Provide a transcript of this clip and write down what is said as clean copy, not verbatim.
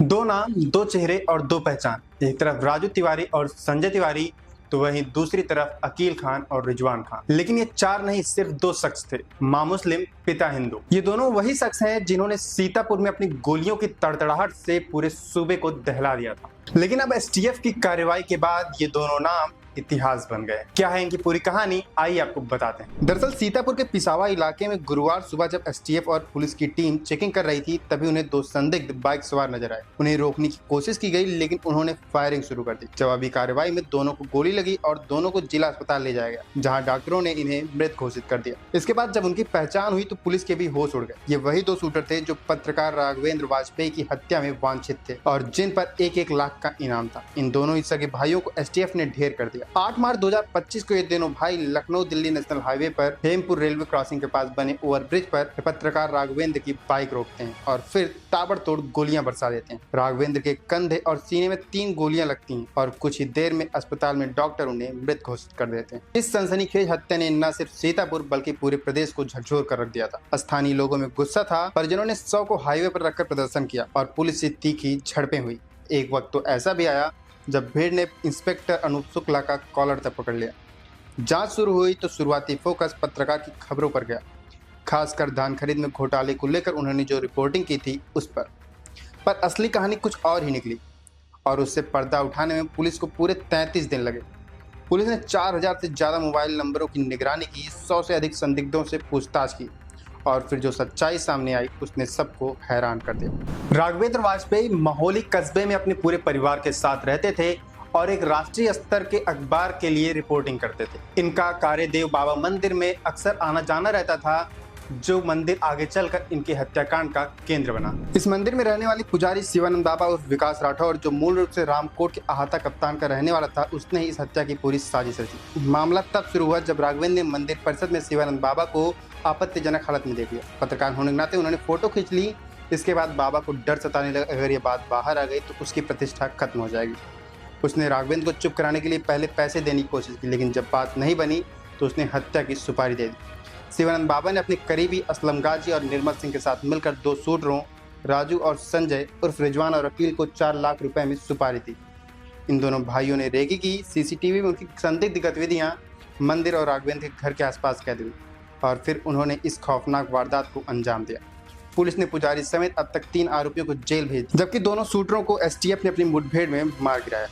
दो नाम, दो चेहरे और दो पहचान। एक तरफ राजू तिवारी और संजय तिवारी, तो वहीं दूसरी तरफ अकील खान और रिजवान खान। लेकिन ये चार नहीं, सिर्फ दो शख्स थे, मां मुस्लिम पिता हिंदू। ये दोनों वही शख्स हैं जिन्होंने सीतापुर में अपनी गोलियों की तड़तड़ाहट से पूरे सूबे को दहला दिया था। लेकिन अब एसटीएफ की कार्रवाई के बाद ये दोनों नाम इतिहास बन गए। क्या है इनकी पूरी कहानी, आइए आपको बताते हैं। दरअसल सीतापुर के पिसावा इलाके में गुरुवार सुबह जब एसटीएफ और पुलिस की टीम चेकिंग कर रही थी, तभी उन्हें दो संदिग्ध बाइक सवार नजर आए। उन्हें रोकने की कोशिश की गई, लेकिन उन्होंने फायरिंग शुरू कर दी। जवाबी कार्रवाई में दोनों को गोली लगी और दोनों को जिला अस्पताल ले जाया गया, जहाँ डॉक्टरों ने इन्हें मृत घोषित कर दिया। इसके बाद जब उनकी पहचान हुई तो पुलिस के भी होश उड़ गए। ये वही दो शूटर थे जो पत्रकार राघवेंद्र वाजपेयी की हत्या में वांछित थे और जिन पर 1-1 लाख का इनाम था। इन दोनों ही सगे भाइयों को एसटीएफ ने ढेर कर दिया। 8 मार्च 2025 को ये दोनों भाई लखनऊ दिल्ली नेशनल हाईवे पर हेमपुर रेलवे क्रॉसिंग के पास बने ओवरब्रिज पर पत्रकार राघवेंद्र की बाइक रोकते हैं और फिर ताबड़तोड़ गोलियां बरसा देते हैं। राघवेंद्र के कंधे और सीने में 3 गोलियां लगती हैं और कुछ ही देर में अस्पताल में डॉक्टर उन्हें मृत घोषित कर देते हैं। इस सनसनीखेज हत्या ने न सिर्फ सीतापुर बल्कि पूरे प्रदेश को झकझोर कर रख दिया था। स्थानीय लोगों में गुस्सा था, परिजनों ने 100 को हाईवे पर रखकर प्रदर्शन किया और पुलिस से तीखी झड़पें हुई। एक वक्त तो ऐसा भी आया जब भीड़ ने इंस्पेक्टर अनूप शुक्ला का कॉलर तक पकड़ लिया। जांच शुरू हुई तो शुरुआती फोकस पत्रकार की खबरों पर गया, खासकर धान खरीद में घोटाले को लेकर उन्होंने जो रिपोर्टिंग की थी उस पर असली कहानी कुछ और ही निकली और उससे पर्दा उठाने में पुलिस को पूरे 33 दिन लगे। पुलिस ने 4000 से ज़्यादा मोबाइल नंबरों की निगरानी की, 100 से अधिक संदिग्धों से पूछताछ की और फिर जो सच्चाई सामने आई उसने सबको हैरान कर दिया। राघवेंद्र वाजपेयी महोली कस्बे में अपने पूरे परिवार के साथ रहते थे और एक राष्ट्रीय स्तर के अखबार के लिए रिपोर्टिंग करते थे। इनका कार्यदेव बाबा मंदिर में अक्सर आना जाना रहता था, जो मंदिर आगे चलकर इनके हत्याकांड का केंद्र बना। इस मंदिर में रहने वाली पुजारी शिवानंद बाबा उर्फ विकास राठौर, जो मूल रूप से रामकोट के अहाता कप्तान का रहने वाला था, उसने ही इस हत्या की पूरी साजिश रची। मामला तब शुरू हुआ जब राघवेंद्र ने मंदिर परिसर में शिवानंद बाबा को आपत्तिजनक हालत में देख लिया। पत्रकार होने के नाते उन्होंने फोटो खींच ली। इसके बाद बाबा को डर सताने लगा, अगर ये बात बाहर आ गई तो उसकी प्रतिष्ठा खत्म हो जाएगी। उसने राघवेंद्र को चुप कराने के लिए पहले पैसे देने की कोशिश की, लेकिन जब बात नहीं बनी तो उसने हत्या की सुपारी दे दी। शिवानंद बाबा ने अपने करीबी असलम गाजी और निर्मल सिंह के साथ मिलकर 2 शूटरों राजू और संजय उर्फ रिजवान और अकील को 4 लाख रुपए में सुपारी दी। इन दोनों भाइयों ने रेकी की। सीसीटीवी में उनकी संदिग्ध गतिविधियां मंदिर और राघवेंद्र के घर के आसपास कैद हुई और फिर उन्होंने इस खौफनाक वारदात को अंजाम दिया। पुलिस ने पुजारी समेत अब तक 3 आरोपियों को जेल भेज दिया, जबकि दोनों शूटरों को एसटीएफ ने अपनी मुठभेड़ में मार गिराया।